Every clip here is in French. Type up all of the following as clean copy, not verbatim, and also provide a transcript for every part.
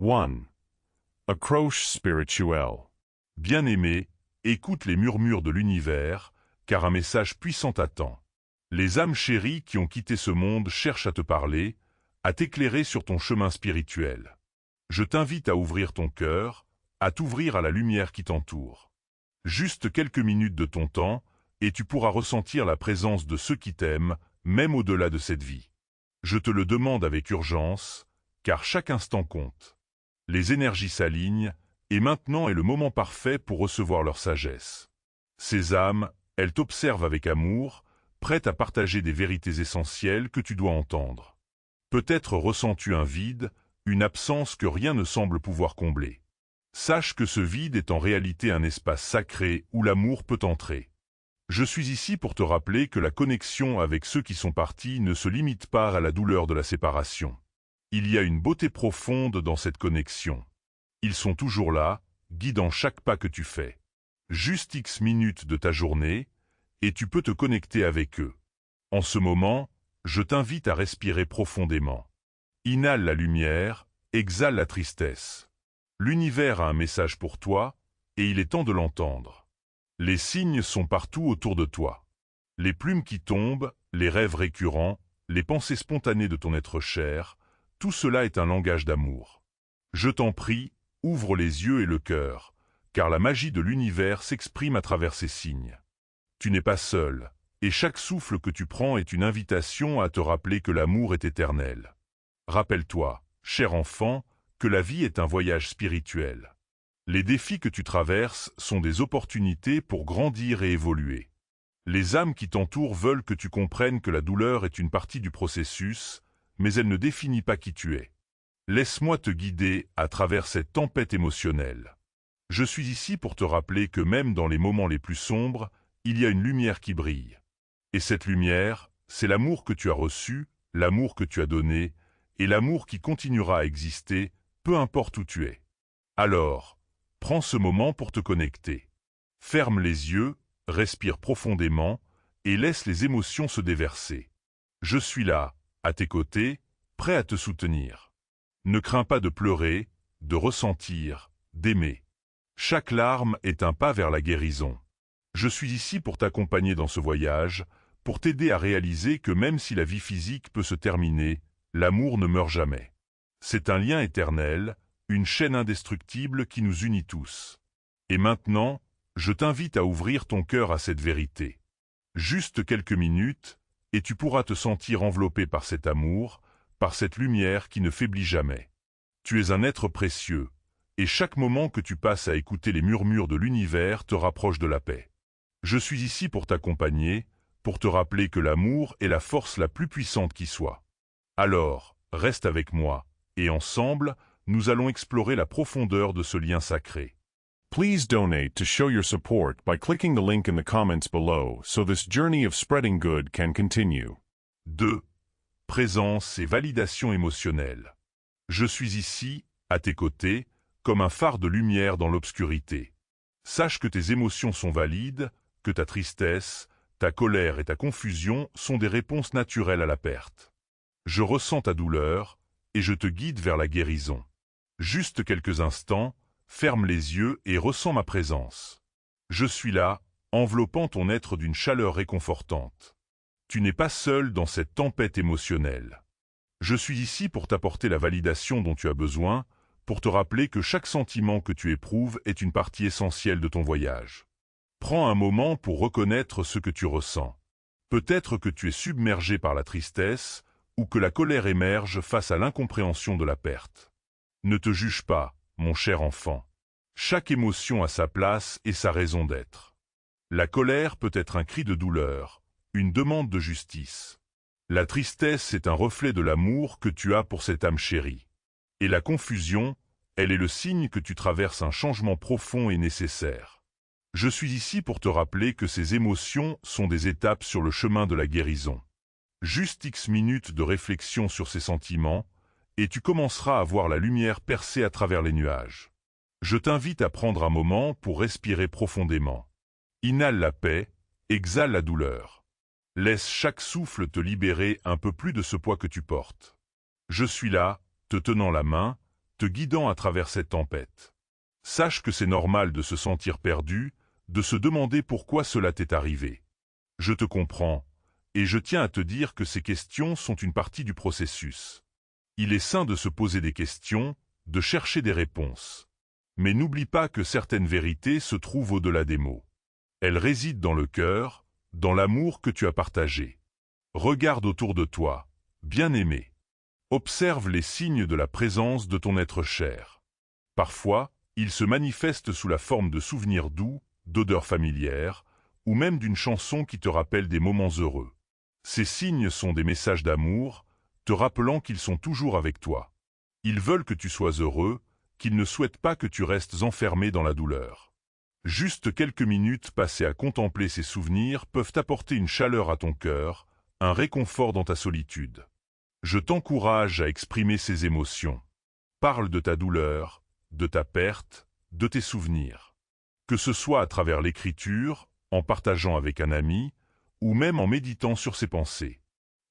1. Accroche spirituel. Bien-aimé, écoute les murmures de l'univers, car un message puissant t'attend. Les âmes chéries qui ont quitté ce monde cherchent à te parler, à t'éclairer sur ton chemin spirituel. Je t'invite à ouvrir ton cœur, à t'ouvrir à la lumière qui t'entoure. Juste quelques minutes de ton temps, et tu pourras ressentir la présence de ceux qui t'aiment, même au-delà de cette vie. Je te le demande avec urgence, car chaque instant compte. Les énergies s'alignent, et maintenant est le moment parfait pour recevoir leur sagesse. Ces âmes, elles t'observent avec amour, prêtes à partager des vérités essentielles que tu dois entendre. Peut-être ressens-tu un vide, une absence que rien ne semble pouvoir combler. Sache que ce vide est en réalité un espace sacré où l'amour peut entrer. Je suis ici pour te rappeler que la connexion avec ceux qui sont partis ne se limite pas à la douleur de la séparation. Il y a une beauté profonde dans cette connexion. Ils sont toujours là, guidant chaque pas que tu fais. Juste X minutes de ta journée, et tu peux te connecter avec eux. En ce moment, je t'invite à respirer profondément. Inhale la lumière, exhale la tristesse. L'univers a un message pour toi, et il est temps de l'entendre. Les signes sont partout autour de toi. Les plumes qui tombent, les rêves récurrents, les pensées spontanées de ton être cher, tout cela est un langage d'amour. Je t'en prie, ouvre les yeux et le cœur, car la magie de l'univers s'exprime à travers ces signes. Tu n'es pas seul, et chaque souffle que tu prends est une invitation à te rappeler que l'amour est éternel. Rappelle-toi, cher enfant, que la vie est un voyage spirituel. Les défis que tu traverses sont des opportunités pour grandir et évoluer. Les âmes qui t'entourent veulent que tu comprennes que la douleur est une partie du processus, mais elle ne définit pas qui tu es. Laisse-moi te guider à travers cette tempête émotionnelle. Je suis ici pour te rappeler que même dans les moments les plus sombres, il y a une lumière qui brille. Et cette lumière, c'est l'amour que tu as reçu, l'amour que tu as donné, et l'amour qui continuera à exister, peu importe où tu es. Alors, prends ce moment pour te connecter. Ferme les yeux, respire profondément, et laisse les émotions se déverser. Je suis là, à tes côtés, prêt à te soutenir. Ne crains pas de pleurer, de ressentir, d'aimer. Chaque larme est un pas vers la guérison. Je suis ici pour t'accompagner dans ce voyage, pour t'aider à réaliser que même si la vie physique peut se terminer, l'amour ne meurt jamais. C'est un lien éternel, une chaîne indestructible qui nous unit tous. Et maintenant, je t'invite à ouvrir ton cœur à cette vérité. Juste quelques minutes, et tu pourras te sentir enveloppé par cet amour, par cette lumière qui ne faiblit jamais. Tu es un être précieux, et chaque moment que tu passes à écouter les murmures de l'univers te rapproche de la paix. Je suis ici pour t'accompagner, pour te rappeler que l'amour est la force la plus puissante qui soit. Alors, reste avec moi, et ensemble, nous allons explorer la profondeur de ce lien sacré. Please donate to show your support by clicking the link in the comments below so this journey of spreading good can continue. 2. Présence et validation émotionnelle. Je suis ici, à tes côtés, comme un phare de lumière dans l'obscurité. Sache que tes émotions sont valides, que ta tristesse, ta colère et ta confusion sont des réponses naturelles à la perte. Je ressens ta douleur, et je te guide vers la guérison. Juste quelques instants, ferme les yeux et ressens ma présence. Je suis là, enveloppant ton être d'une chaleur réconfortante. Tu n'es pas seul dans cette tempête émotionnelle. Je suis ici pour t'apporter la validation dont tu as besoin, pour te rappeler que chaque sentiment que tu éprouves est une partie essentielle de ton voyage. Prends un moment pour reconnaître ce que tu ressens. Peut-être que tu es submergé par la tristesse, ou que la colère émerge face à l'incompréhension de la perte. Ne te juge pas, mon cher enfant. Chaque émotion a sa place et sa raison d'être. La colère peut être un cri de douleur, une demande de justice. La tristesse est un reflet de l'amour que tu as pour cette âme chérie. Et la confusion, elle est le signe que tu traverses un changement profond et nécessaire. Je suis ici pour te rappeler que ces émotions sont des étapes sur le chemin de la guérison. Juste X minutes de réflexion sur ces sentiments, et tu commenceras à voir la lumière percer à travers les nuages. Je t'invite à prendre un moment pour respirer profondément. Inhale la paix, exhale la douleur. Laisse chaque souffle te libérer un peu plus de ce poids que tu portes. Je suis là, te tenant la main, te guidant à travers cette tempête. Sache que c'est normal de se sentir perdu, de se demander pourquoi cela t'est arrivé. Je te comprends, et je tiens à te dire que ces questions sont une partie du processus. Il est sain de se poser des questions, de chercher des réponses. Mais n'oublie pas que certaines vérités se trouvent au-delà des mots. Elles résident dans le cœur, dans l'amour que tu as partagé. Regarde autour de toi, bien-aimé. Observe les signes de la présence de ton être cher. Parfois, ils se manifestent sous la forme de souvenirs doux, d'odeurs familières, ou même d'une chanson qui te rappelle des moments heureux. Ces signes sont des messages d'amour, te rappelant qu'ils sont toujours avec toi. Ils veulent que tu sois heureux, qu'ils ne souhaitent pas que tu restes enfermé dans la douleur. Juste quelques minutes passées à contempler ces souvenirs peuvent apporter une chaleur à ton cœur, un réconfort dans ta solitude. Je t'encourage à exprimer ces émotions. Parle de ta douleur, de ta perte, de tes souvenirs. Que ce soit à travers l'écriture, en partageant avec un ami, ou même en méditant sur ces pensées.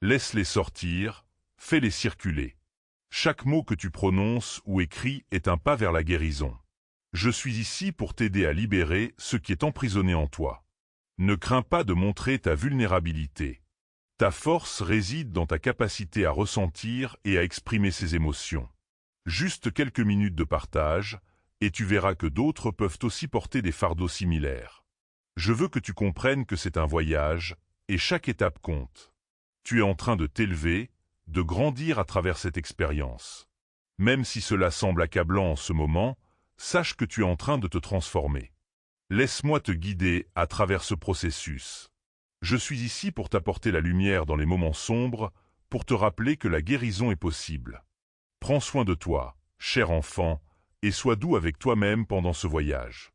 Laisse-les sortir, fais-les circuler. Chaque mot que tu prononces ou écris est un pas vers la guérison. Je suis ici pour t'aider à libérer ce qui est emprisonné en toi. Ne crains pas de montrer ta vulnérabilité. Ta force réside dans ta capacité à ressentir et à exprimer ses émotions. Juste quelques minutes de partage, et tu verras que d'autres peuvent aussi porter des fardeaux similaires. Je veux que tu comprennes que c'est un voyage, et chaque étape compte. Tu es en train de t'élever, de grandir à travers cette expérience. Même si cela semble accablant en ce moment, sache que tu es en train de te transformer. Laisse-moi te guider à travers ce processus. Je suis ici pour t'apporter la lumière dans les moments sombres, pour te rappeler que la guérison est possible. Prends soin de toi, cher enfant, et sois doux avec toi-même pendant ce voyage.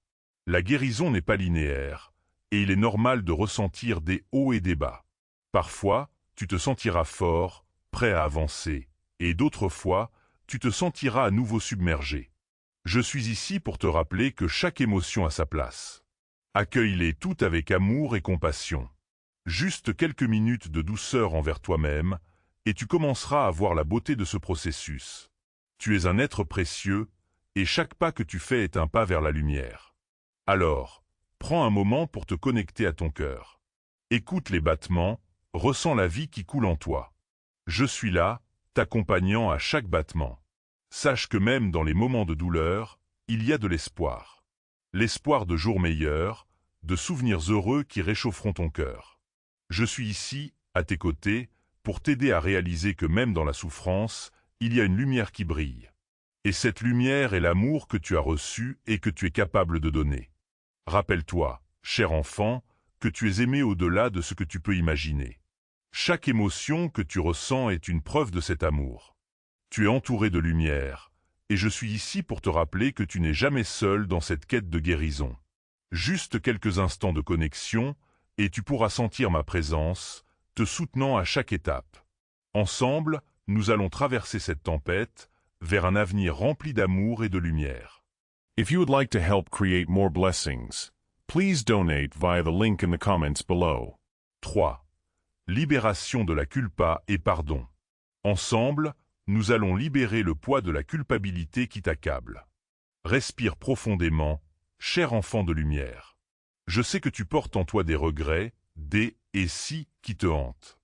La guérison n'est pas linéaire, et il est normal de ressentir des hauts et des bas. Parfois, tu te sentiras fort, prêt à avancer, et d'autres fois, tu te sentiras à nouveau submergé. Je suis ici pour te rappeler que chaque émotion a sa place. Accueille-les toutes avec amour et compassion. Juste quelques minutes de douceur envers toi-même, et tu commenceras à voir la beauté de ce processus. Tu es un être précieux, et chaque pas que tu fais est un pas vers la lumière. Alors, prends un moment pour te connecter à ton cœur. Écoute les battements, ressens la vie qui coule en toi. Je suis là, t'accompagnant à chaque battement. Sache que même dans les moments de douleur, il y a de l'espoir. L'espoir de jours meilleurs, de souvenirs heureux qui réchaufferont ton cœur. Je suis ici, à tes côtés, pour t'aider à réaliser que même dans la souffrance, il y a une lumière qui brille. Et cette lumière est l'amour que tu as reçu et que tu es capable de donner. Rappelle-toi, cher enfant, que tu es aimé au-delà de ce que tu peux imaginer. Chaque émotion que tu ressens est une preuve de cet amour. Tu es entouré de lumière, et je suis ici pour te rappeler que tu n'es jamais seul dans cette quête de guérison. Juste quelques instants de connexion, et tu pourras sentir ma présence, te soutenant à chaque étape. Ensemble, nous allons traverser cette tempête vers un avenir rempli d'amour et de lumière. If you would like to help create more blessings, please donate via the link in the comments below. 3. Libération de la culpa et pardon. Ensemble, nous allons libérer le poids de la culpabilité qui t'accable. Respire profondément, cher enfant de lumière. Je sais que tu portes en toi des regrets, des « et si » qui te hantent.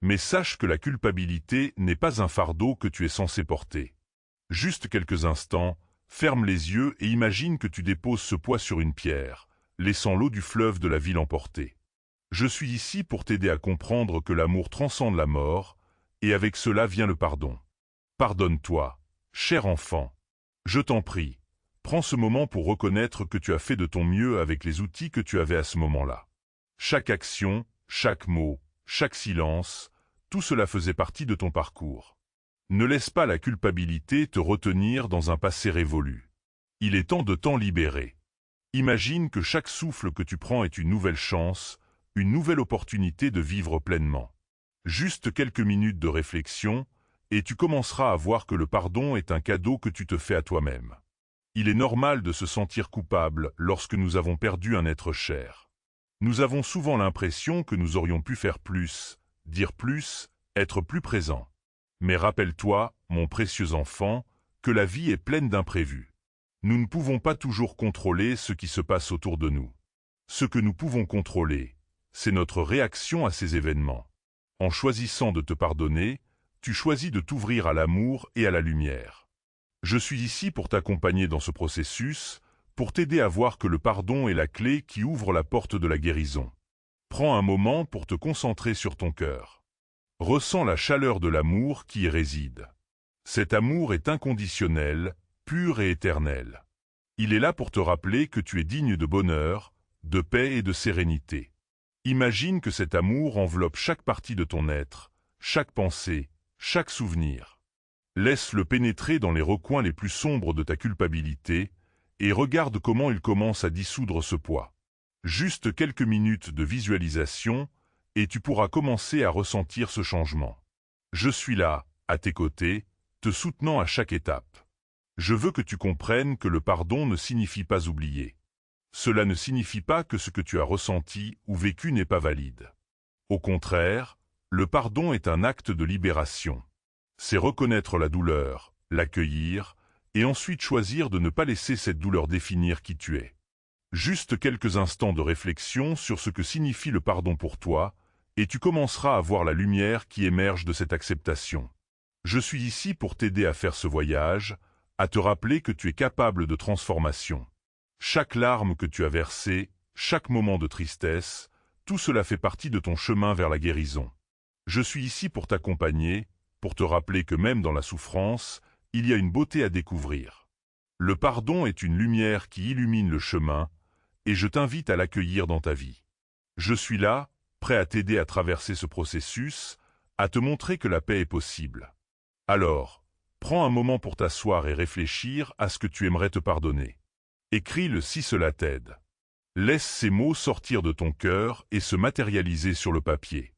Mais sache que la culpabilité n'est pas un fardeau que tu es censé porter. Juste quelques instants, ferme les yeux et imagine que tu déposes ce poids sur une pierre, laissant l'eau du fleuve de la vie l'emporter. Je suis ici pour t'aider à comprendre que l'amour transcende la mort, et avec cela vient le pardon. Pardonne-toi, cher enfant. Je t'en prie, prends ce moment pour reconnaître que tu as fait de ton mieux avec les outils que tu avais à ce moment-là. Chaque action, chaque mot, chaque silence, tout cela faisait partie de ton parcours. Ne laisse pas la culpabilité te retenir dans un passé révolu. Il est temps de t'en libérer. Imagine que chaque souffle que tu prends est une nouvelle chance, une nouvelle opportunité de vivre pleinement. Juste quelques minutes de réflexion, et tu commenceras à voir que le pardon est un cadeau que tu te fais à toi-même. Il est normal de se sentir coupable lorsque nous avons perdu un être cher. Nous avons souvent l'impression que nous aurions pu faire plus, dire plus, être plus présents. Mais rappelle-toi, mon précieux enfant, que la vie est pleine d'imprévus. Nous ne pouvons pas toujours contrôler ce qui se passe autour de nous. Ce que nous pouvons contrôler, c'est notre réaction à ces événements. En choisissant de te pardonner, tu choisis de t'ouvrir à l'amour et à la lumière. Je suis ici pour t'accompagner dans ce processus, pour t'aider à voir que le pardon est la clé qui ouvre la porte de la guérison. Prends un moment pour te concentrer sur ton cœur. Ressens la chaleur de l'amour qui y réside. Cet amour est inconditionnel, pur et éternel. Il est là pour te rappeler que tu es digne de bonheur, de paix et de sérénité. Imagine que cet amour enveloppe chaque partie de ton être, chaque pensée, chaque souvenir. Laisse-le pénétrer dans les recoins les plus sombres de ta culpabilité et regarde comment il commence à dissoudre ce poids. Juste quelques minutes de visualisation et tu pourras commencer à ressentir ce changement. Je suis là, à tes côtés, te soutenant à chaque étape. Je veux que tu comprennes que le pardon ne signifie pas oublier. Cela ne signifie pas que ce que tu as ressenti ou vécu n'est pas valide. Au contraire, le pardon est un acte de libération. C'est reconnaître la douleur, l'accueillir, et ensuite choisir de ne pas laisser cette douleur définir qui tu es. Juste quelques instants de réflexion sur ce que signifie le pardon pour toi, et tu commenceras à voir la lumière qui émerge de cette acceptation. Je suis ici pour t'aider à faire ce voyage, à te rappeler que tu es capable de transformation. Chaque larme que tu as versée, chaque moment de tristesse, tout cela fait partie de ton chemin vers la guérison. Je suis ici pour t'accompagner, pour te rappeler que même dans la souffrance, il y a une beauté à découvrir. Le pardon est une lumière qui illumine le chemin, et je t'invite à l'accueillir dans ta vie. Je suis là, prêt à t'aider à traverser ce processus, à te montrer que la paix est possible. Alors, prends un moment pour t'asseoir et réfléchir à ce que tu aimerais te pardonner. Écris-le si cela t'aide. Laisse ces mots sortir de ton cœur et se matérialiser sur le papier.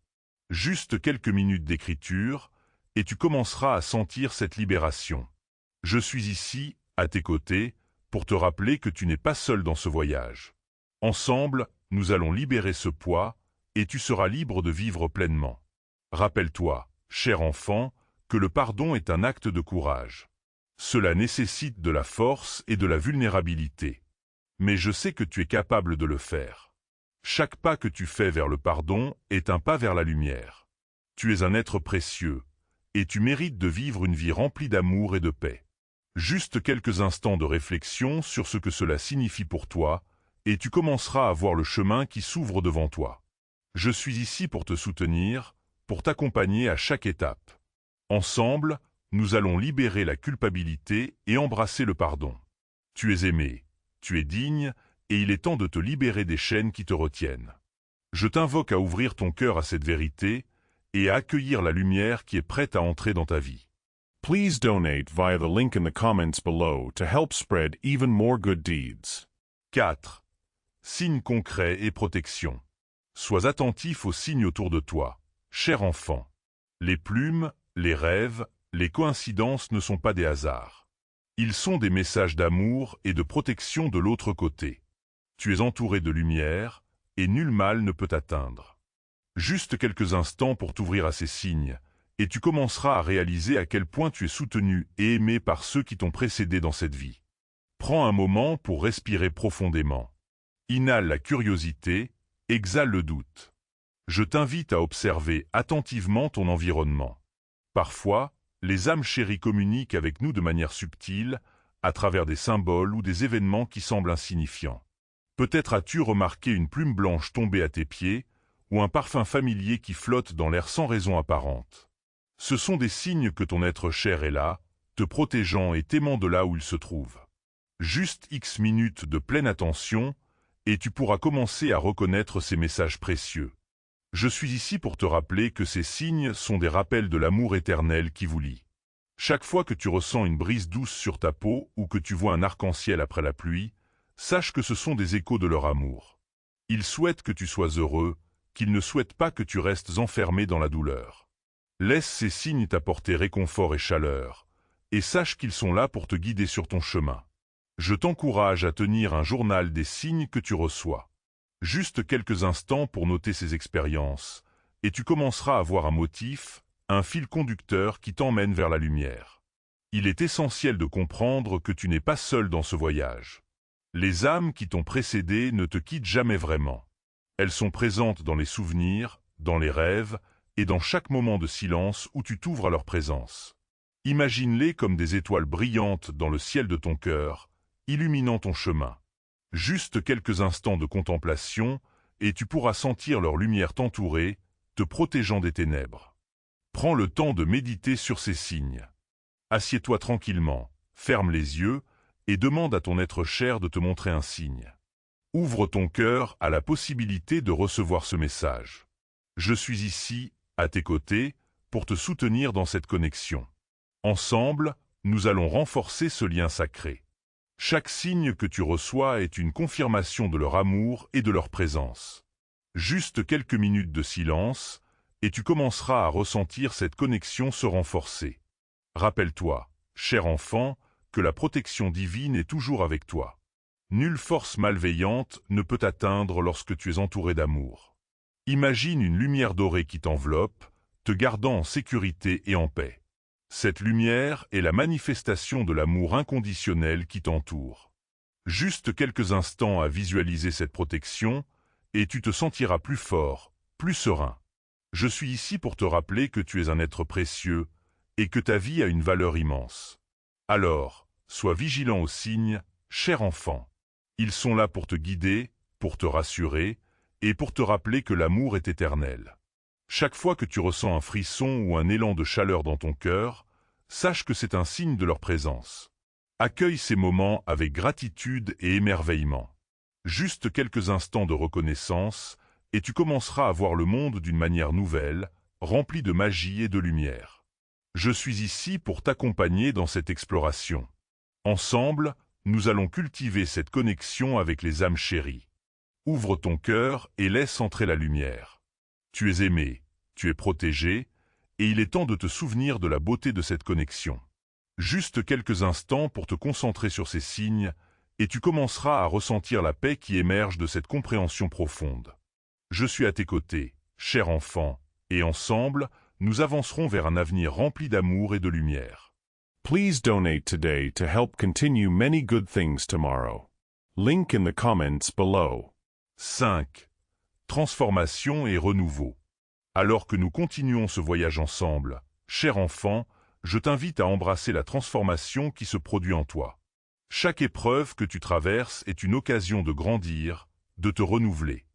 Juste quelques minutes d'écriture, et tu commenceras à sentir cette libération. Je suis ici, à tes côtés, pour te rappeler que tu n'es pas seul dans ce voyage. Ensemble, nous allons libérer ce poids, et tu seras libre de vivre pleinement. Rappelle-toi, cher enfant, que le pardon est un acte de courage. Cela nécessite de la force et de la vulnérabilité. Mais je sais que tu es capable de le faire. Chaque pas que tu fais vers le pardon est un pas vers la lumière. Tu es un être précieux, et tu mérites de vivre une vie remplie d'amour et de paix. Juste quelques instants de réflexion sur ce que cela signifie pour toi, et tu commenceras à voir le chemin qui s'ouvre devant toi. Je suis ici pour te soutenir, pour t'accompagner à chaque étape. Ensemble, nous allons libérer la culpabilité et embrasser le pardon. Tu es aimé, tu es digne, et il est temps de te libérer des chaînes qui te retiennent. Je t'invoque à ouvrir ton cœur à cette vérité et à accueillir la lumière qui est prête à entrer dans ta vie. Please donate via the link in the comments below to help spread even more good deeds. 4. Signes concrets et protection. Sois attentif aux signes autour de toi, cher enfant. Les plumes, les rêves, les coïncidences ne sont pas des hasards. Ils sont des messages d'amour et de protection de l'autre côté. Tu es entouré de lumière, et nul mal ne peut t'atteindre. Juste quelques instants pour t'ouvrir à ces signes, et tu commenceras à réaliser à quel point tu es soutenu et aimé par ceux qui t'ont précédé dans cette vie. Prends un moment pour respirer profondément. Inhale la curiosité, exhale le doute. Je t'invite à observer attentivement ton environnement. Parfois, les âmes chéries communiquent avec nous de manière subtile, à travers des symboles ou des événements qui semblent insignifiants. Peut-être as-tu remarqué une plume blanche tomber à tes pieds, ou un parfum familier qui flotte dans l'air sans raison apparente. Ce sont des signes que ton être cher est là, te protégeant et t'aimant de là où il se trouve. Juste X minutes de pleine attention, et tu pourras commencer à reconnaître ces messages précieux. Je suis ici pour te rappeler que ces signes sont des rappels de l'amour éternel qui vous lie. Chaque fois que tu ressens une brise douce sur ta peau ou que tu vois un arc-en-ciel après la pluie, sache que ce sont des échos de leur amour. Ils souhaitent que tu sois heureux, qu'ils ne souhaitent pas que tu restes enfermé dans la douleur. Laisse ces signes t'apporter réconfort et chaleur, et sache qu'ils sont là pour te guider sur ton chemin. Je t'encourage à tenir un journal des signes que tu reçois. Juste quelques instants pour noter ces expériences, et tu commenceras à voir un motif, un fil conducteur qui t'emmène vers la lumière. Il est essentiel de comprendre que tu n'es pas seul dans ce voyage. Les âmes qui t'ont précédé ne te quittent jamais vraiment. Elles sont présentes dans les souvenirs, dans les rêves, et dans chaque moment de silence où tu t'ouvres à leur présence. Imagine-les comme des étoiles brillantes dans le ciel de ton cœur, illuminant ton chemin. Juste quelques instants de contemplation, et tu pourras sentir leur lumière t'entourer, te protégeant des ténèbres. Prends le temps de méditer sur ces signes. Assieds-toi tranquillement, ferme les yeux, et demande à ton être cher de te montrer un signe. Ouvre ton cœur à la possibilité de recevoir ce message. Je suis ici, à tes côtés, pour te soutenir dans cette connexion. Ensemble, nous allons renforcer ce lien sacré. Chaque signe que tu reçois est une confirmation de leur amour et de leur présence. Juste quelques minutes de silence, et tu commenceras à ressentir cette connexion se renforcer. Rappelle-toi, cher enfant, que la protection divine est toujours avec toi. Nulle force malveillante ne peut t'atteindre lorsque tu es entouré d'amour. Imagine une lumière dorée qui t'enveloppe, te gardant en sécurité et en paix. Cette lumière est la manifestation de l'amour inconditionnel qui t'entoure. Juste quelques instants à visualiser cette protection, et tu te sentiras plus fort, plus serein. Je suis ici pour te rappeler que tu es un être précieux, et que ta vie a une valeur immense. Alors, sois vigilant aux signes, cher enfant. Ils sont là pour te guider, pour te rassurer, et pour te rappeler que l'amour est éternel. Chaque fois que tu ressens un frisson ou un élan de chaleur dans ton cœur, sache que c'est un signe de leur présence. Accueille ces moments avec gratitude et émerveillement. Juste quelques instants de reconnaissance, et tu commenceras à voir le monde d'une manière nouvelle, remplie de magie et de lumière. Je suis ici pour t'accompagner dans cette exploration. Ensemble, nous allons cultiver cette connexion avec les âmes chéries. Ouvre ton cœur et laisse entrer la lumière. Tu es aimé, tu es protégé, et il est temps de te souvenir de la beauté de cette connexion. Juste quelques instants pour te concentrer sur ces signes, et tu commenceras à ressentir la paix qui émerge de cette compréhension profonde. Je suis à tes côtés, cher enfant, et ensemble, nous avancerons vers un avenir rempli d'amour et de lumière. Please donate today to help continue many good things tomorrow. Link in the comments below. 5. Transformation et renouveau. Alors que nous continuons ce voyage ensemble, cher enfant, je t'invite à embrasser la transformation qui se produit en toi. Chaque épreuve que tu traverses est une occasion de grandir, de te renouveler.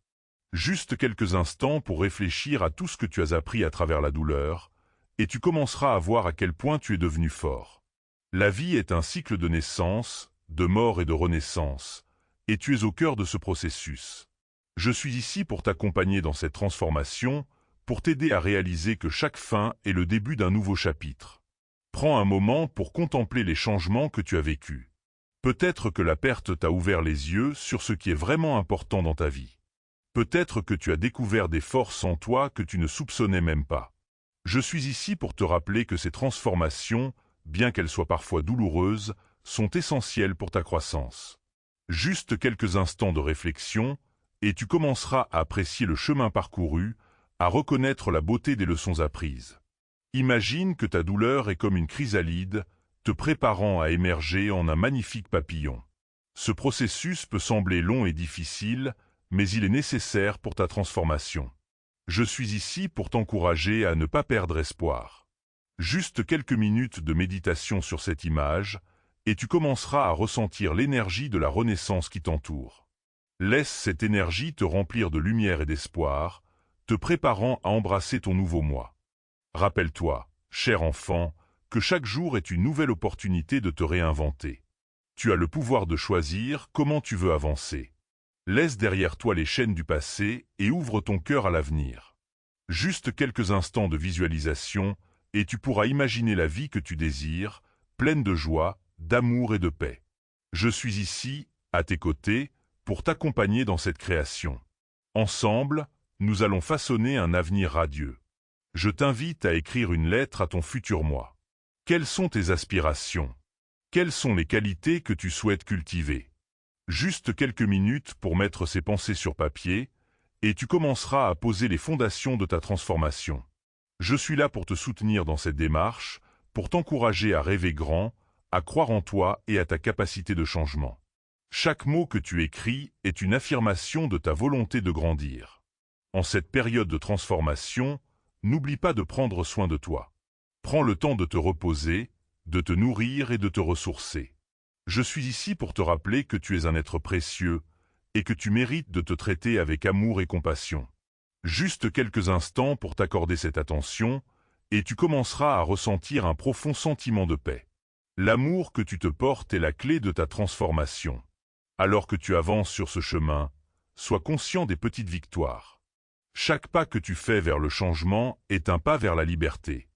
Juste quelques instants pour réfléchir à tout ce que tu as appris à travers la douleur, et tu commenceras à voir à quel point tu es devenu fort. La vie est un cycle de naissance, de mort et de renaissance, et tu es au cœur de ce processus. Je suis ici pour t'accompagner dans cette transformation, pour t'aider à réaliser que chaque fin est le début d'un nouveau chapitre. Prends un moment pour contempler les changements que tu as vécus. Peut-être que la perte t'a ouvert les yeux sur ce qui est vraiment important dans ta vie. Peut-être que tu as découvert des forces en toi que tu ne soupçonnais même pas. Je suis ici pour te rappeler que ces transformations, bien qu'elles soient parfois douloureuses, sont essentielles pour ta croissance. Juste quelques instants de réflexion, et tu commenceras à apprécier le chemin parcouru, à reconnaître la beauté des leçons apprises. Imagine que ta douleur est comme une chrysalide, te préparant à émerger en un magnifique papillon. Ce processus peut sembler long et difficile, mais il est nécessaire pour ta transformation. Je suis ici pour t'encourager à ne pas perdre espoir. Juste quelques minutes de méditation sur cette image, et tu commenceras à ressentir l'énergie de la renaissance qui t'entoure. Laisse cette énergie te remplir de lumière et d'espoir, te préparant à embrasser ton nouveau moi. Rappelle-toi, cher enfant, que chaque jour est une nouvelle opportunité de te réinventer. Tu as le pouvoir de choisir comment tu veux avancer. Laisse derrière toi les chaînes du passé et ouvre ton cœur à l'avenir. Juste quelques instants de visualisation et tu pourras imaginer la vie que tu désires, pleine de joie, d'amour et de paix. Je suis ici, à tes côtés, pour t'accompagner dans cette création. Ensemble, nous allons façonner un avenir radieux. Je t'invite à écrire une lettre à ton futur moi. Quelles sont tes aspirations? Quelles sont les qualités que tu souhaites cultiver? Juste quelques minutes pour mettre ces pensées sur papier, et tu commenceras à poser les fondations de ta transformation. Je suis là pour te soutenir dans cette démarche, pour t'encourager à rêver grand, à croire en toi et à ta capacité de changement. Chaque mot que tu écris est une affirmation de ta volonté de grandir. En cette période de transformation, n'oublie pas de prendre soin de toi. Prends le temps de te reposer, de te nourrir et de te ressourcer. Je suis ici pour te rappeler que tu es un être précieux et que tu mérites de te traiter avec amour et compassion. Juste quelques instants pour t'accorder cette attention, et tu commenceras à ressentir un profond sentiment de paix. L'amour que tu te portes est la clé de ta transformation. Alors que tu avances sur ce chemin, sois conscient des petites victoires. Chaque pas que tu fais vers le changement est un pas vers la liberté.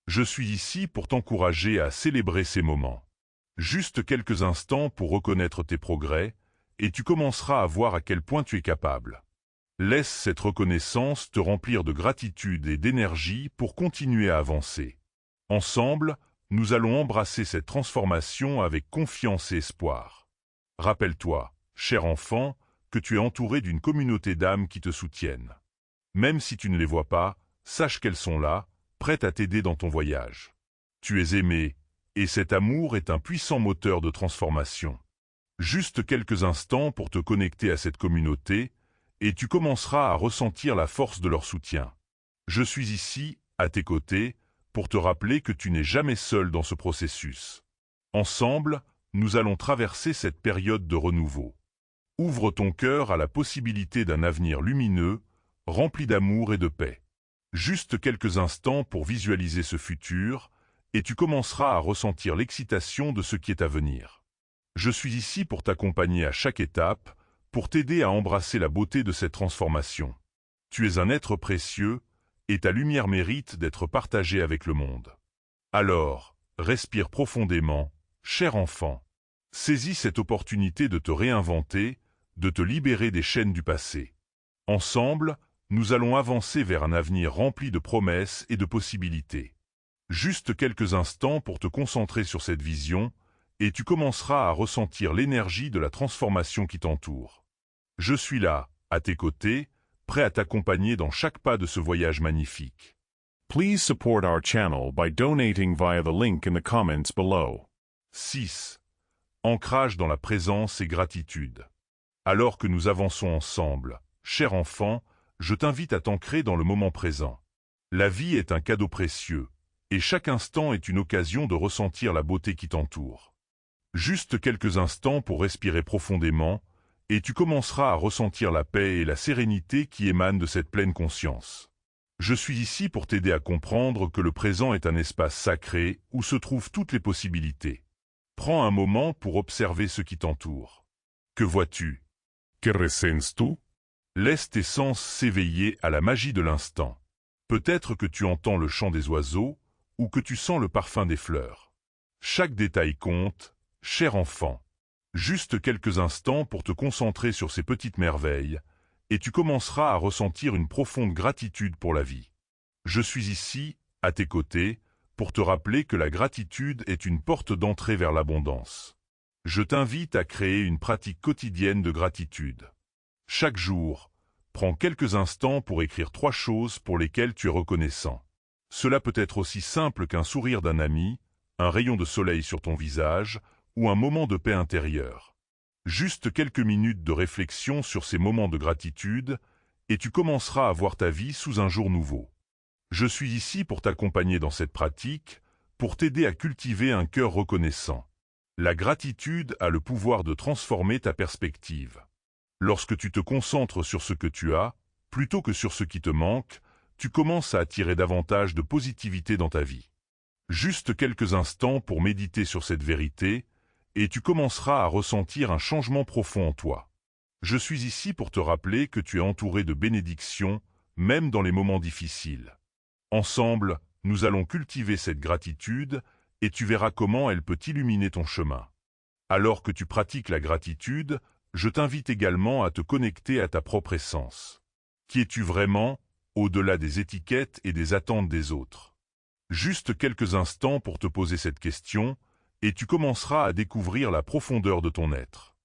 Je suis ici pour t'encourager à célébrer ces moments. Juste quelques instants pour reconnaître tes progrès, et tu commenceras à voir à quel point tu es capable. Laisse cette reconnaissance te remplir de gratitude et d'énergie pour continuer à avancer. Ensemble, nous allons embrasser cette transformation avec confiance et espoir. Rappelle-toi, cher enfant, que tu es entouré d'une communauté d'âmes qui te soutiennent. Même si tu ne les vois pas, sache qu'elles sont là, prêtes à t'aider dans ton voyage. Tu es aimé, et cet amour est un puissant moteur de transformation. Juste quelques instants pour te connecter à cette communauté, et tu commenceras à ressentir la force de leur soutien. Je suis ici, à tes côtés, pour te rappeler que tu n'es jamais seul dans ce processus. Ensemble, nous allons traverser cette période de renouveau. Ouvre ton cœur à la possibilité d'un avenir lumineux, rempli d'amour et de paix. Juste quelques instants pour visualiser ce futur, et tu commenceras à ressentir l'excitation de ce qui est à venir. Je suis ici pour t'accompagner à chaque étape, pour t'aider à embrasser la beauté de cette transformation. Tu es un être précieux, et ta lumière mérite d'être partagée avec le monde. Alors, respire profondément, cher enfant. Saisis cette opportunité de te réinventer, de te libérer des chaînes du passé. Ensemble, nous allons avancer vers un avenir rempli de promesses et de possibilités. Juste quelques instants pour te concentrer sur cette vision, et tu commenceras à ressentir l'énergie de la transformation qui t'entoure. Je suis là, à tes côtés, prêt à t'accompagner dans chaque pas de ce voyage magnifique. Please support our channel by donating via the link in the comments below. 6. Ancrage dans la présence et gratitude. Alors que nous avançons ensemble, cher enfant, je t'invite à t'ancrer dans le moment présent. La vie est un cadeau précieux, et chaque instant est une occasion de ressentir la beauté qui t'entoure. Juste quelques instants pour respirer profondément, et tu commenceras à ressentir la paix et la sérénité qui émanent de cette pleine conscience. Je suis ici pour t'aider à comprendre que le présent est un espace sacré où se trouvent toutes les possibilités. Prends un moment pour observer ce qui t'entoure. Que vois-tu? ¿Qué ressens tú? Laisse tes sens s'éveiller à la magie de l'instant. Peut-être que tu entends le chant des oiseaux ou que tu sens le parfum des fleurs. Chaque détail compte, cher enfant. Juste quelques instants pour te concentrer sur ces petites merveilles, et tu commenceras à ressentir une profonde gratitude pour la vie. Je suis ici, à tes côtés, pour te rappeler que la gratitude est une porte d'entrée vers l'abondance. Je t'invite à créer une pratique quotidienne de gratitude. Chaque jour, prends quelques instants pour écrire 3 choses pour lesquelles tu es reconnaissant. Cela peut être aussi simple qu'un sourire d'un ami, un rayon de soleil sur ton visage, ou un moment de paix intérieure. Juste quelques minutes de réflexion sur ces moments de gratitude, et tu commenceras à voir ta vie sous un jour nouveau. Je suis ici pour t'accompagner dans cette pratique, pour t'aider à cultiver un cœur reconnaissant. La gratitude a le pouvoir de transformer ta perspective. Lorsque tu te concentres sur ce que tu as, plutôt que sur ce qui te manque, tu commences à attirer davantage de positivité dans ta vie. Juste quelques instants pour méditer sur cette vérité, et tu commenceras à ressentir un changement profond en toi. Je suis ici pour te rappeler que tu es entouré de bénédictions, même dans les moments difficiles. Ensemble, nous allons cultiver cette gratitude, et tu verras comment elle peut illuminer ton chemin. Alors que tu pratiques la gratitude, je t'invite également à te connecter à ta propre essence. Qui es-tu vraiment, au-delà des étiquettes et des attentes des autres? Juste quelques instants pour te poser cette question, et tu commenceras à découvrir la profondeur de ton être.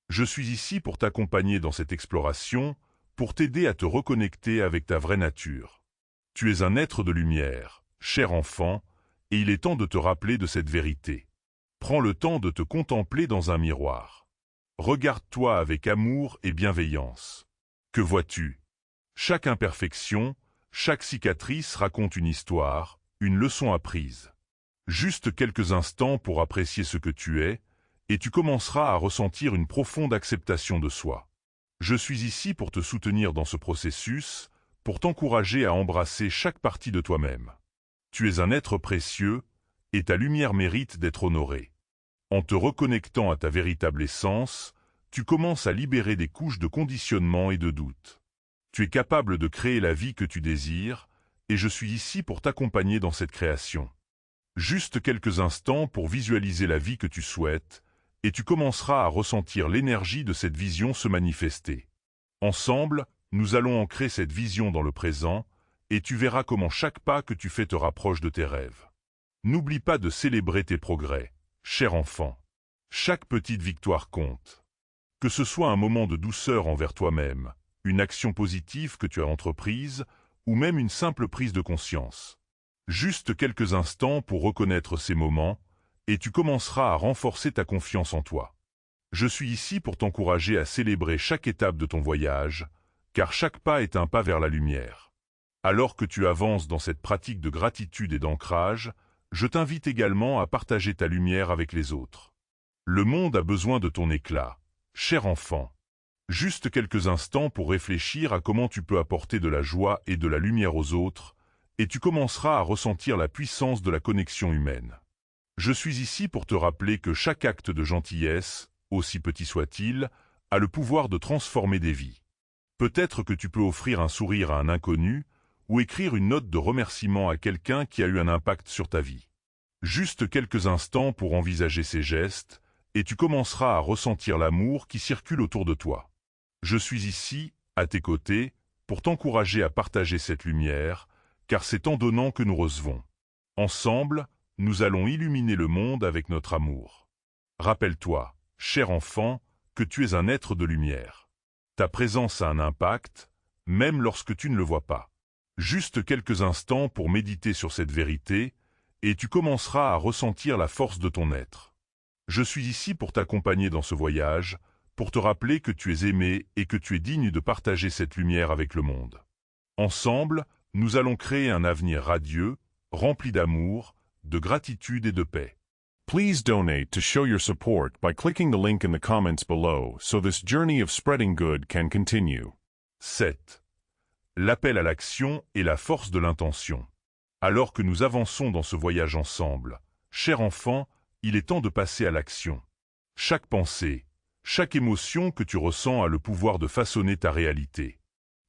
Je suis ici pour t'accompagner dans cette exploration, pour t'aider à te reconnecter avec ta vraie nature. Tu es un être de lumière, cher enfant, et il est temps de te rappeler de cette vérité. Prends le temps de te contempler dans un miroir. Regarde-toi avec amour et bienveillance. Que vois-tu? Chaque imperfection, chaque cicatrice raconte une histoire, une leçon apprise. Juste quelques instants pour apprécier ce que tu es, et tu commenceras à ressentir une profonde acceptation de soi. Je suis ici pour te soutenir dans ce processus, pour t'encourager à embrasser chaque partie de toi-même. Tu es un être précieux, et ta lumière mérite d'être honorée. En te reconnectant à ta véritable essence, tu commences à libérer des couches de conditionnement et de doute. Tu es capable de créer la vie que tu désires, et je suis ici pour t'accompagner dans cette création. Juste quelques instants pour visualiser la vie que tu souhaites, et tu commenceras à ressentir l'énergie de cette vision se manifester. Ensemble, nous allons ancrer cette vision dans le présent, et tu verras comment chaque pas que tu fais te rapproche de tes rêves. N'oublie pas de célébrer tes progrès, cher enfant. Chaque petite victoire compte. Que ce soit un moment de douceur envers toi-même, une action positive que tu as entreprise, ou même une simple prise de conscience. Juste quelques instants pour reconnaître ces moments, et tu commenceras à renforcer ta confiance en toi. Je suis ici pour t'encourager à célébrer chaque étape de ton voyage, car chaque pas est un pas vers la lumière. Alors que tu avances dans cette pratique de gratitude et d'ancrage, je t'invite également à partager ta lumière avec les autres. Le monde a besoin de ton éclat, cher enfant. Juste quelques instants pour réfléchir à comment tu peux apporter de la joie et de la lumière aux autres, et tu commenceras à ressentir la puissance de la connexion humaine. Je suis ici pour te rappeler que chaque acte de gentillesse, aussi petit soit-il, a le pouvoir de transformer des vies. Peut-être que tu peux offrir un sourire à un inconnu, ou écrire une note de remerciement à quelqu'un qui a eu un impact sur ta vie. Juste quelques instants pour envisager ces gestes, et tu commenceras à ressentir l'amour qui circule autour de toi. Je suis ici, à tes côtés, pour t'encourager à partager cette lumière, car c'est en donnant que nous recevons. Ensemble, nous allons illuminer le monde avec notre amour. Rappelle-toi, cher enfant, que tu es un être de lumière. Ta présence a un impact, même lorsque tu ne le vois pas. Juste quelques instants pour méditer sur cette vérité, et tu commenceras à ressentir la force de ton être. Je suis ici pour t'accompagner dans ce voyage, pour te rappeler que tu es aimé et que tu es digne de partager cette lumière avec le monde. Ensemble, nous allons créer un avenir radieux, rempli d'amour, de gratitude et de paix. Please donate to show your support by clicking the link in the comments below so this journey of spreading good can continue. 7. L'appel à l'action et la force de l'intention. Alors que nous avançons dans ce voyage ensemble, cher enfant, il est temps de passer à l'action. Chaque pensée, chaque émotion que tu ressens a le pouvoir de façonner ta réalité.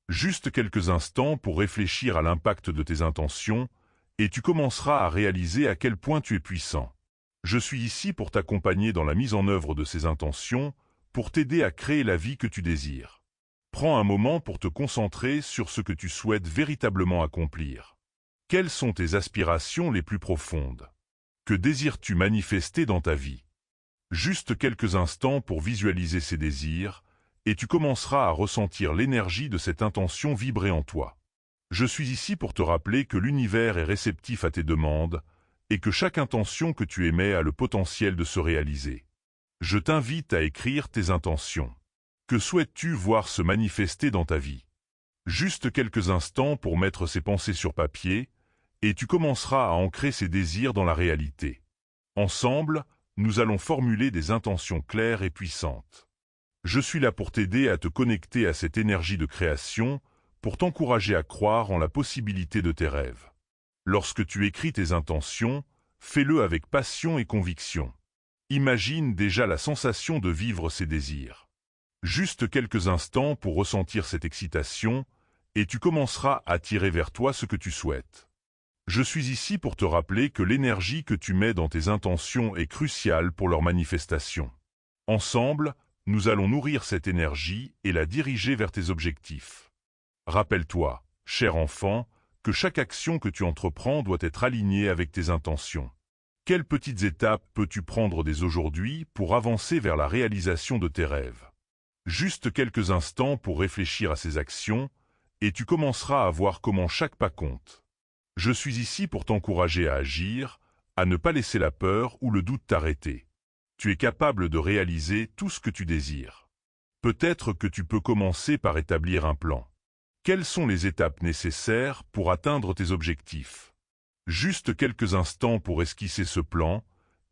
Juste quelques instants pour réfléchir à l'impact de tes intentions, et tu commenceras à réaliser à quel point tu es puissant. Je suis ici pour t'accompagner dans la mise en œuvre de ces intentions, pour t'aider à créer la vie que tu désires. Prends un moment pour te concentrer sur ce que tu souhaites véritablement accomplir. Quelles sont tes aspirations les plus profondes? Que désires-tu manifester dans ta vie? Juste quelques instants pour visualiser ces désirs, et tu commenceras à ressentir l'énergie de cette intention vibrer en toi. Je suis ici pour te rappeler que l'univers est réceptif à tes demandes, et que chaque intention que tu émets a le potentiel de se réaliser. Je t'invite à écrire tes intentions. Que souhaites-tu voir se manifester dans ta vie? Juste quelques instants pour mettre ces pensées sur papier, et tu commenceras à ancrer ces désirs dans la réalité. Ensemble, nous allons formuler des intentions claires et puissantes. Je suis là pour t'aider à te connecter à cette énergie de création, pour t'encourager à croire en la possibilité de tes rêves. Lorsque tu écris tes intentions, fais-le avec passion et conviction. Imagine déjà la sensation de vivre ces désirs. Juste quelques instants pour ressentir cette excitation, et tu commenceras à tirer vers toi ce que tu souhaites. Je suis ici pour te rappeler que l'énergie que tu mets dans tes intentions est cruciale pour leur manifestation. Ensemble, nous allons nourrir cette énergie et la diriger vers tes objectifs. Rappelle-toi, cher enfant, que chaque action que tu entreprends doit être alignée avec tes intentions. Quelles petites étapes peux-tu prendre dès aujourd'hui pour avancer vers la réalisation de tes rêves? Juste quelques instants pour réfléchir à ces actions, et tu commenceras à voir comment chaque pas compte. Je suis ici pour t'encourager à agir, à ne pas laisser la peur ou le doute t'arrêter. Tu es capable de réaliser tout ce que tu désires. Peut-être que tu peux commencer par établir un plan. Quelles sont les étapes nécessaires pour atteindre tes objectifs? Juste quelques instants pour esquisser ce plan,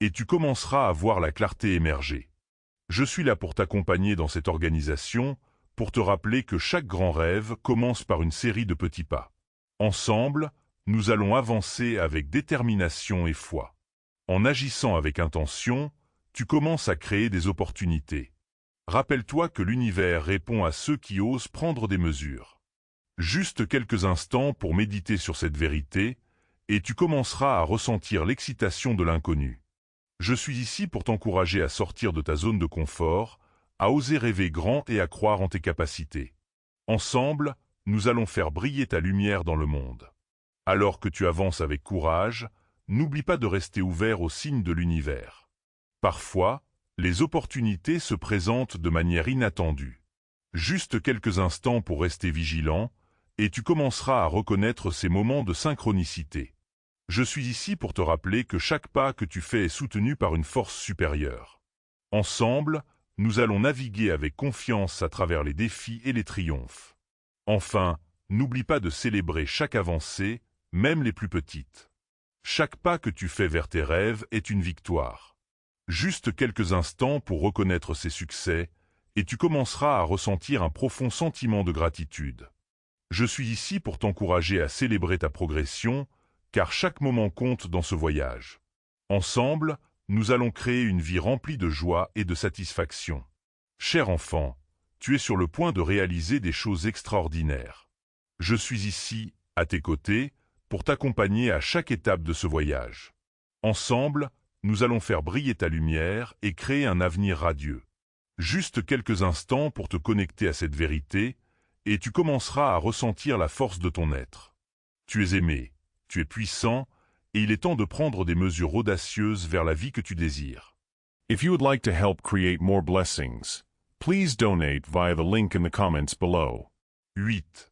et tu commenceras à voir la clarté émerger. Je suis là pour t'accompagner dans cette organisation, pour te rappeler que chaque grand rêve commence par une série de petits pas. Ensemble, nous allons avancer avec détermination et foi. En agissant avec intention, tu commences à créer des opportunités. Rappelle-toi que l'univers répond à ceux qui osent prendre des mesures. Juste quelques instants pour méditer sur cette vérité, et tu commenceras à ressentir l'excitation de l'inconnu. Je suis ici pour t'encourager à sortir de ta zone de confort, à oser rêver grand et à croire en tes capacités. Ensemble, nous allons faire briller ta lumière dans le monde. Alors que tu avances avec courage, n'oublie pas de rester ouvert aux signes de l'univers. Parfois, les opportunités se présentent de manière inattendue. Juste quelques instants pour rester vigilant, et tu commenceras à reconnaître ces moments de synchronicité. Je suis ici pour te rappeler que chaque pas que tu fais est soutenu par une force supérieure. Ensemble, nous allons naviguer avec confiance à travers les défis et les triomphes. Enfin, n'oublie pas de célébrer chaque avancée, même les plus petites. Chaque pas que tu fais vers tes rêves est une victoire. Juste quelques instants pour reconnaître ces succès, et tu commenceras à ressentir un profond sentiment de gratitude. Je suis ici pour t'encourager à célébrer ta progression, car chaque moment compte dans ce voyage. Ensemble, nous allons créer une vie remplie de joie et de satisfaction. Cher enfant, tu es sur le point de réaliser des choses extraordinaires. Je suis ici, à tes côtés, pour t'accompagner à chaque étape de ce voyage. Ensemble, nous allons faire briller ta lumière et créer un avenir radieux. Juste quelques instants pour te connecter à cette vérité, et tu commenceras à ressentir la force de ton être. Tu es aimé, tu es puissant, et il est temps de prendre des mesures audacieuses vers la vie que tu désires. If you would like to help create more blessings, please donate via the link in the comments below. 8.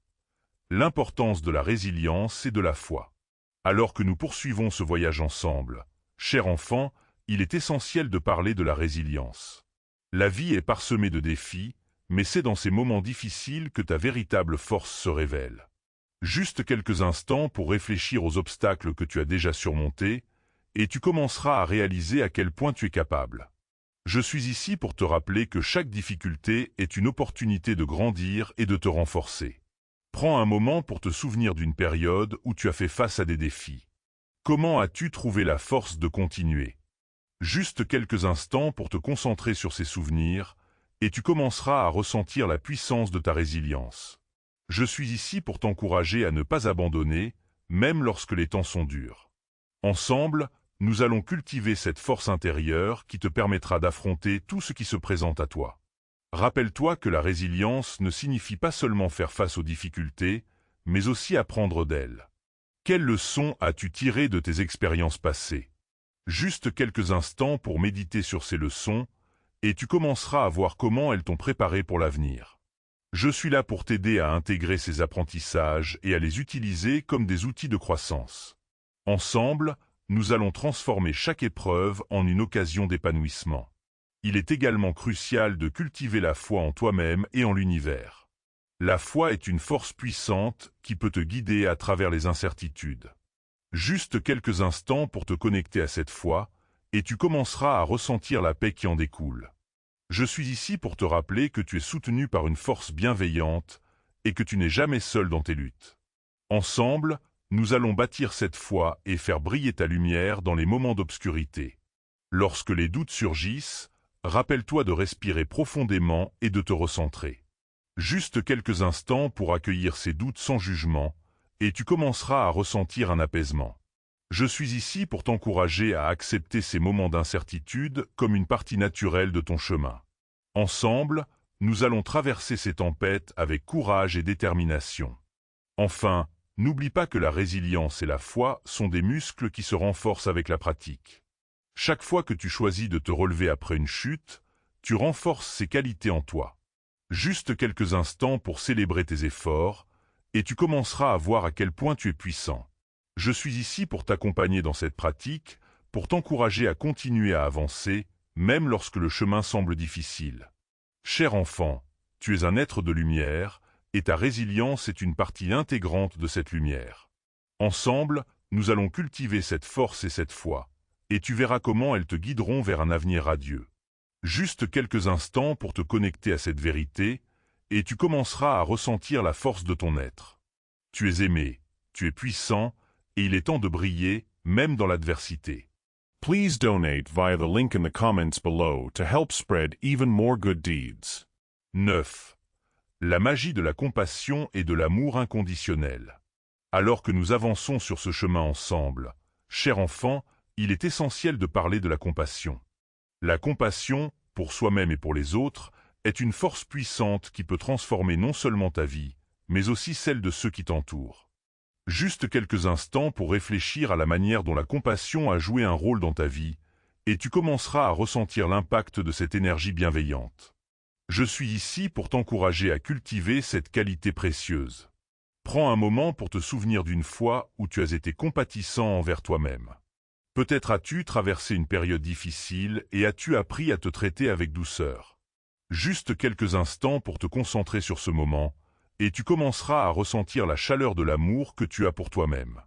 L'importance de la résilience et de la foi. Alors que nous poursuivons ce voyage ensemble, cher enfant, il est essentiel de parler de la résilience. La vie est parsemée de défis, mais c'est dans ces moments difficiles que ta véritable force se révèle. Juste quelques instants pour réfléchir aux obstacles que tu as déjà surmontés, et tu commenceras à réaliser à quel point tu es capable. Je suis ici pour te rappeler que chaque difficulté est une opportunité de grandir et de te renforcer. Prends un moment pour te souvenir d'une période où tu as fait face à des défis. Comment as-tu trouvé la force de continuer? Juste quelques instants pour te concentrer sur ces souvenirs, et tu commenceras à ressentir la puissance de ta résilience. Je suis ici pour t'encourager à ne pas abandonner, même lorsque les temps sont durs. Ensemble, nous allons cultiver cette force intérieure qui te permettra d'affronter tout ce qui se présente à toi. Rappelle-toi que la résilience ne signifie pas seulement faire face aux difficultés, mais aussi apprendre d'elles. Quelles leçons as-tu tirées de tes expériences passées? Juste quelques instants pour méditer sur ces leçons, et tu commenceras à voir comment elles t'ont préparé pour l'avenir. Je suis là pour t'aider à intégrer ces apprentissages et à les utiliser comme des outils de croissance. Ensemble, nous allons transformer chaque épreuve en une occasion d'épanouissement. Il est également crucial de cultiver la foi en toi-même et en l'univers. La foi est une force puissante qui peut te guider à travers les incertitudes. Juste quelques instants pour te connecter à cette foi, et tu commenceras à ressentir la paix qui en découle. Je suis ici pour te rappeler que tu es soutenu par une force bienveillante et que tu n'es jamais seul dans tes luttes. Ensemble, nous allons bâtir cette foi et faire briller ta lumière dans les moments d'obscurité. Lorsque les doutes surgissent, rappelle-toi de respirer profondément et de te recentrer. Juste quelques instants pour accueillir ces doutes sans jugement, et tu commenceras à ressentir un apaisement. Je suis ici pour t'encourager à accepter ces moments d'incertitude comme une partie naturelle de ton chemin. Ensemble, nous allons traverser ces tempêtes avec courage et détermination. Enfin, n'oublie pas que la résilience et la foi sont des muscles qui se renforcent avec la pratique. Chaque fois que tu choisis de te relever après une chute, tu renforces ces qualités en toi. Juste quelques instants pour célébrer tes efforts, et tu commenceras à voir à quel point tu es puissant. Je suis ici pour t'accompagner dans cette pratique, pour t'encourager à continuer à avancer, même lorsque le chemin semble difficile. Cher enfant, tu es un être de lumière, et ta résilience est une partie intégrante de cette lumière. Ensemble, nous allons cultiver cette force et cette foi, et tu verras comment elles te guideront vers un avenir radieux. Juste quelques instants pour te connecter à cette vérité, et tu commenceras à ressentir la force de ton être. Tu es aimé, tu es puissant, et il est temps de briller, même dans l'adversité. Please donate via the link in the comments below to help spread even more good deeds. 9. La magie de la compassion et de l'amour inconditionnel. Alors que nous avançons sur ce chemin ensemble, cher enfant, il est essentiel de parler de la compassion. La compassion, pour soi-même et pour les autres, est une force puissante qui peut transformer non seulement ta vie, mais aussi celle de ceux qui t'entourent. Juste quelques instants pour réfléchir à la manière dont la compassion a joué un rôle dans ta vie, et tu commenceras à ressentir l'impact de cette énergie bienveillante. Je suis ici pour t'encourager à cultiver cette qualité précieuse. Prends un moment pour te souvenir d'une fois où tu as été compatissant envers toi-même. Peut-être as-tu traversé une période difficile et as-tu appris à te traiter avec douceur. Juste quelques instants pour te concentrer sur ce moment, et tu commenceras à ressentir la chaleur de l'amour que tu as pour toi-même.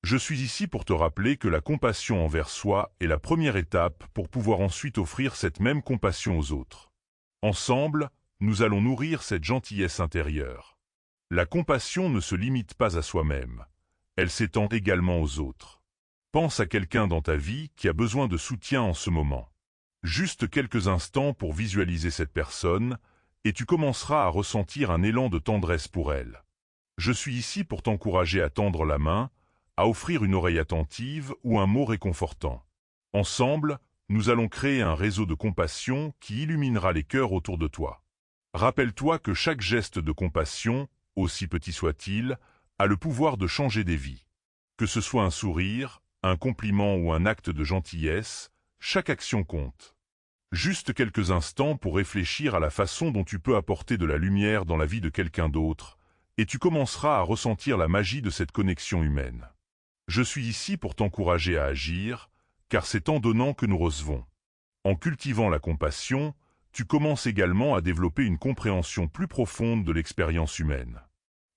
Je suis ici pour te rappeler que la compassion envers soi est la première étape pour pouvoir ensuite offrir cette même compassion aux autres. Ensemble, nous allons nourrir cette gentillesse intérieure. La compassion ne se limite pas à soi-même, elle s'étend également aux autres. Pense à quelqu'un dans ta vie qui a besoin de soutien en ce moment. Juste quelques instants pour visualiser cette personne, et tu commenceras à ressentir un élan de tendresse pour elle. Je suis ici pour t'encourager à tendre la main, à offrir une oreille attentive ou un mot réconfortant. Ensemble, nous allons créer un réseau de compassion qui illuminera les cœurs autour de toi. Rappelle-toi que chaque geste de compassion, aussi petit soit-il, a le pouvoir de changer des vies. Que ce soit un sourire, un compliment ou un acte de gentillesse, chaque action compte. Juste quelques instants pour réfléchir à la façon dont tu peux apporter de la lumière dans la vie de quelqu'un d'autre, et tu commenceras à ressentir la magie de cette connexion humaine. Je suis ici pour t'encourager à agir, car c'est en donnant que nous recevons. En cultivant la compassion, tu commences également à développer une compréhension plus profonde de l'expérience humaine.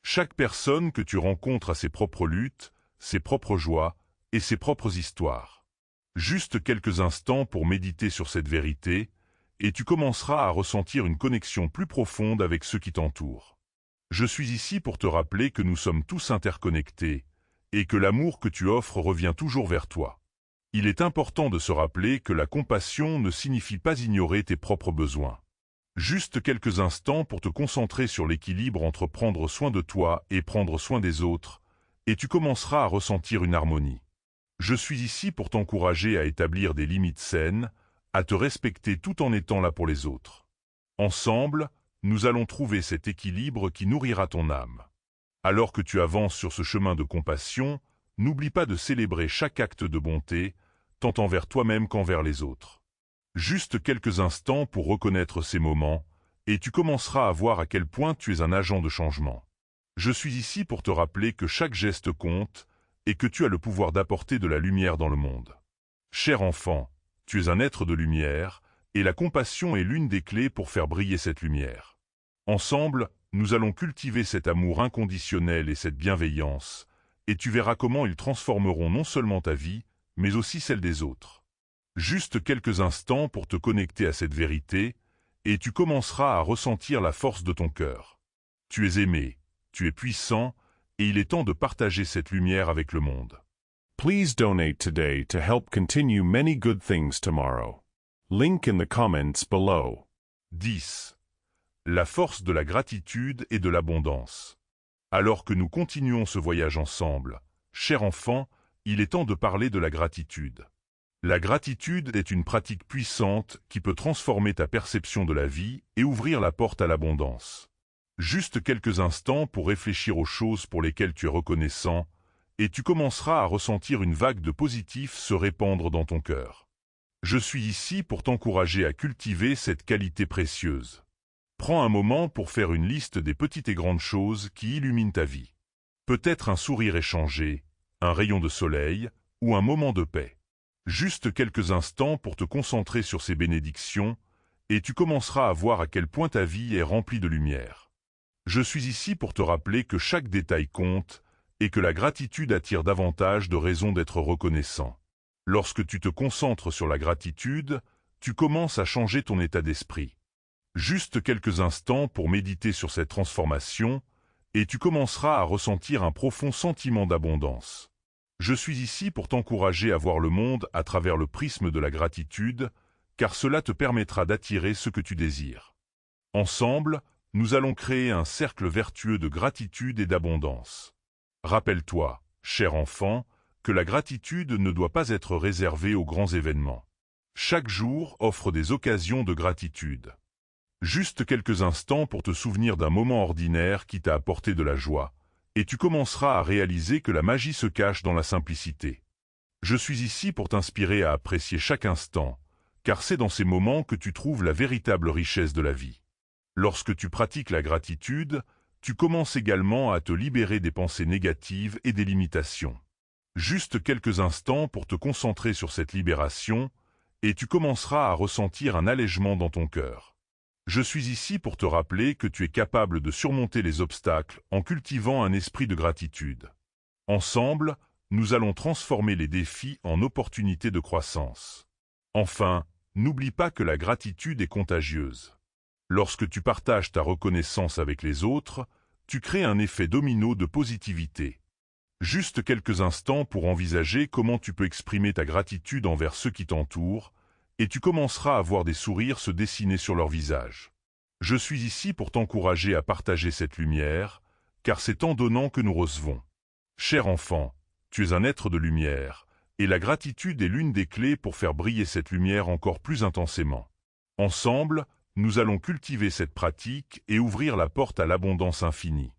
Chaque personne que tu rencontres a ses propres luttes, ses propres joies et ses propres histoires. Juste quelques instants pour méditer sur cette vérité, et tu commenceras à ressentir une connexion plus profonde avec ceux qui t'entourent. Je suis ici pour te rappeler que nous sommes tous interconnectés, et que l'amour que tu offres revient toujours vers toi. Il est important de se rappeler que la compassion ne signifie pas ignorer tes propres besoins. Juste quelques instants pour te concentrer sur l'équilibre entre prendre soin de toi et prendre soin des autres, et tu commenceras à ressentir une harmonie. Je suis ici pour t'encourager à établir des limites saines, à te respecter tout en étant là pour les autres. Ensemble, nous allons trouver cet équilibre qui nourrira ton âme. Alors que tu avances sur ce chemin de compassion, n'oublie pas de célébrer chaque acte de bonté, tant envers toi-même qu'envers les autres. Juste quelques instants pour reconnaître ces moments, et tu commenceras à voir à quel point tu es un agent de changement. Je suis ici pour te rappeler que chaque geste compte, et que tu as le pouvoir d'apporter de la lumière dans le monde. Cher enfant, tu es un être de lumière, et la compassion est l'une des clés pour faire briller cette lumière. Ensemble, nous allons cultiver cet amour inconditionnel et cette bienveillance, et tu verras comment ils transformeront non seulement ta vie, mais aussi celle des autres. Juste quelques instants pour te connecter à cette vérité, et tu commenceras à ressentir la force de ton cœur. Tu es aimé, tu es puissant, et il est temps de partager cette lumière avec le monde. Please donate today to help continue many good things tomorrow. Link in the comments below. 10. La force de la gratitude et de l'abondance. Alors que nous continuons ce voyage ensemble, cher enfant, il est temps de parler de la gratitude. La gratitude est une pratique puissante qui peut transformer ta perception de la vie et ouvrir la porte à l'abondance. Juste quelques instants pour réfléchir aux choses pour lesquelles tu es reconnaissant, et tu commenceras à ressentir une vague de positif se répandre dans ton cœur. Je suis ici pour t'encourager à cultiver cette qualité précieuse. Prends un moment pour faire une liste des petites et grandes choses qui illuminent ta vie. Peut-être un sourire échangé, un rayon de soleil ou un moment de paix. Juste quelques instants pour te concentrer sur ces bénédictions, et tu commenceras à voir à quel point ta vie est remplie de lumière. Je suis ici pour te rappeler que chaque détail compte, et que la gratitude attire davantage de raisons d'être reconnaissant. Lorsque tu te concentres sur la gratitude, tu commences à changer ton état d'esprit. Juste quelques instants pour méditer sur cette transformation, et tu commenceras à ressentir un profond sentiment d'abondance. Je suis ici pour t'encourager à voir le monde à travers le prisme de la gratitude, car cela te permettra d'attirer ce que tu désires. Ensemble, nous allons créer un cercle vertueux de gratitude et d'abondance. Rappelle-toi, cher enfant, que la gratitude ne doit pas être réservée aux grands événements. Chaque jour offre des occasions de gratitude. Juste quelques instants pour te souvenir d'un moment ordinaire qui t'a apporté de la joie, et tu commenceras à réaliser que la magie se cache dans la simplicité. Je suis ici pour t'inspirer à apprécier chaque instant, car c'est dans ces moments que tu trouves la véritable richesse de la vie. Lorsque tu pratiques la gratitude, tu commences également à te libérer des pensées négatives et des limitations. Juste quelques instants pour te concentrer sur cette libération, et tu commenceras à ressentir un allègement dans ton cœur. Je suis ici pour te rappeler que tu es capable de surmonter les obstacles en cultivant un esprit de gratitude. Ensemble, nous allons transformer les défis en opportunités de croissance. Enfin, n'oublie pas que la gratitude est contagieuse. Lorsque tu partages ta reconnaissance avec les autres, tu crées un effet domino de positivité. Juste quelques instants pour envisager comment tu peux exprimer ta gratitude envers ceux qui t'entourent, et tu commenceras à voir des sourires se dessiner sur leur visage. Je suis ici pour t'encourager à partager cette lumière, car c'est en donnant que nous recevons. Cher enfant, tu es un être de lumière, et la gratitude est l'une des clés pour faire briller cette lumière encore plus intensément. Ensemble, nous allons cultiver cette pratique et ouvrir la porte à l'abondance infinie.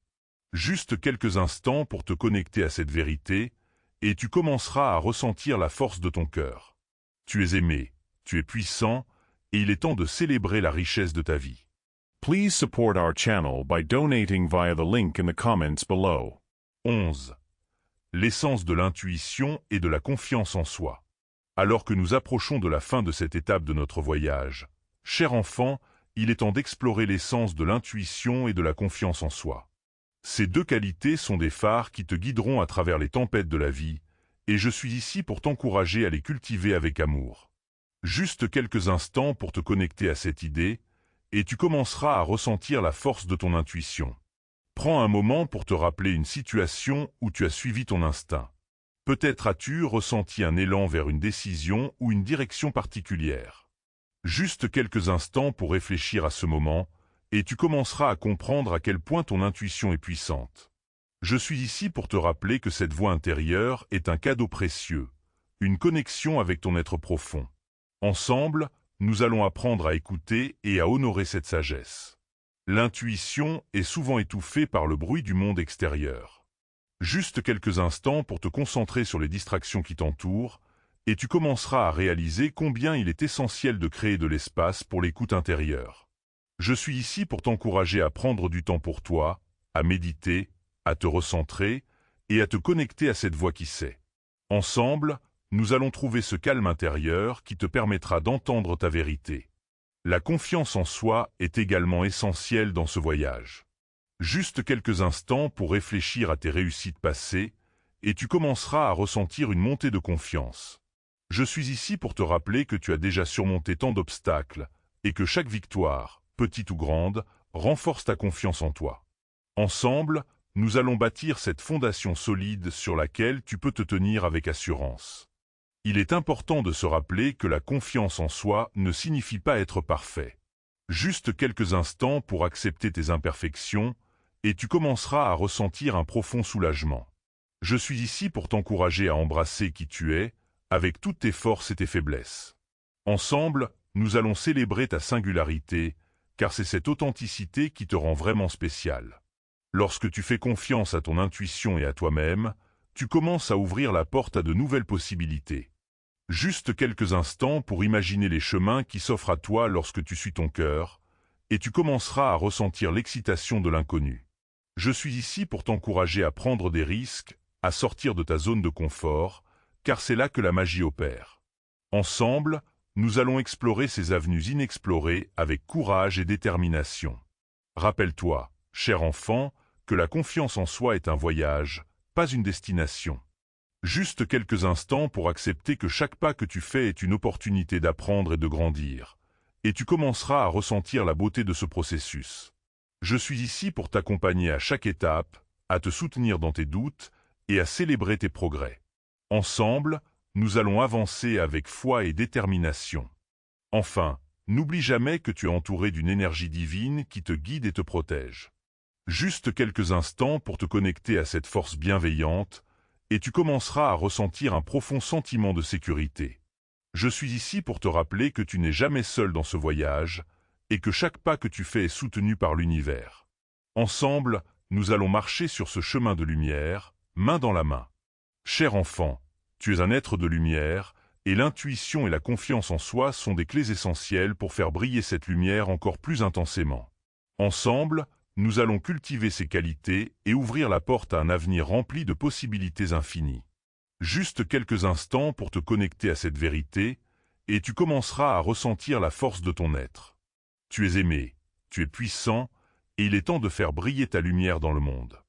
Juste quelques instants pour te connecter à cette vérité, et tu commenceras à ressentir la force de ton cœur. Tu es aimé, tu es puissant, et il est temps de célébrer la richesse de ta vie. Please support our channel by donating via the link in the comments below. 11. L'essence de l'intuition et de la confiance en soi. Alors que nous approchons de la fin de cette étape de notre voyage, cher enfant, il est temps d'explorer l'essence de l'intuition et de la confiance en soi. Ces deux qualités sont des phares qui te guideront à travers les tempêtes de la vie, et je suis ici pour t'encourager à les cultiver avec amour. Juste quelques instants pour te connecter à cette idée, et tu commenceras à ressentir la force de ton intuition. Prends un moment pour te rappeler une situation où tu as suivi ton instinct. Peut-être as-tu ressenti un élan vers une décision ou une direction particulière. Juste quelques instants pour réfléchir à ce moment, et tu commenceras à comprendre à quel point ton intuition est puissante. Je suis ici pour te rappeler que cette voix intérieure est un cadeau précieux, une connexion avec ton être profond. Ensemble, nous allons apprendre à écouter et à honorer cette sagesse. L'intuition est souvent étouffée par le bruit du monde extérieur. Juste quelques instants pour te concentrer sur les distractions qui t'entourent, et tu commenceras à réaliser combien il est essentiel de créer de l'espace pour l'écoute intérieure. Je suis ici pour t'encourager à prendre du temps pour toi, à méditer, à te recentrer et à te connecter à cette voix qui sait. Ensemble, nous allons trouver ce calme intérieur qui te permettra d'entendre ta vérité. La confiance en soi est également essentielle dans ce voyage. Juste quelques instants pour réfléchir à tes réussites passées, et tu commenceras à ressentir une montée de confiance. Je suis ici pour te rappeler que tu as déjà surmonté tant d'obstacles, et que chaque victoire, petite ou grande, renforce ta confiance en toi. Ensemble, nous allons bâtir cette fondation solide sur laquelle tu peux te tenir avec assurance. Il est important de se rappeler que la confiance en soi ne signifie pas être parfait. Juste quelques instants pour accepter tes imperfections, et tu commenceras à ressentir un profond soulagement. Je suis ici pour t'encourager à embrasser qui tu es, avec toutes tes forces et tes faiblesses. Ensemble, nous allons célébrer ta singularité, car c'est cette authenticité qui te rend vraiment spécial. Lorsque tu fais confiance à ton intuition et à toi-même, tu commences à ouvrir la porte à de nouvelles possibilités. Juste quelques instants pour imaginer les chemins qui s'offrent à toi lorsque tu suis ton cœur, et tu commenceras à ressentir l'excitation de l'inconnu. Je suis ici pour t'encourager à prendre des risques, à sortir de ta zone de confort, car c'est là que la magie opère. Ensemble, nous allons explorer ces avenues inexplorées avec courage et détermination. Rappelle-toi, cher enfant, que la confiance en soi est un voyage, pas une destination. Juste quelques instants pour accepter que chaque pas que tu fais est une opportunité d'apprendre et de grandir. Et tu commenceras à ressentir la beauté de ce processus. Je suis ici pour t'accompagner à chaque étape, à te soutenir dans tes doutes et à célébrer tes progrès. Ensemble, nous allons avancer avec foi et détermination. Enfin, n'oublie jamais que tu es entouré d'une énergie divine qui te guide et te protège. Juste quelques instants pour te connecter à cette force bienveillante, et tu commenceras à ressentir un profond sentiment de sécurité. Je suis ici pour te rappeler que tu n'es jamais seul dans ce voyage, et que chaque pas que tu fais est soutenu par l'univers. Ensemble, nous allons marcher sur ce chemin de lumière, main dans la main. Cher enfant, tu es un être de lumière, et l'intuition et la confiance en soi sont des clés essentielles pour faire briller cette lumière encore plus intensément. Ensemble, nous allons cultiver ces qualités et ouvrir la porte à un avenir rempli de possibilités infinies. Juste quelques instants pour te connecter à cette vérité, et tu commenceras à ressentir la force de ton être. Tu es aimé, tu es puissant, et il est temps de faire briller ta lumière dans le monde.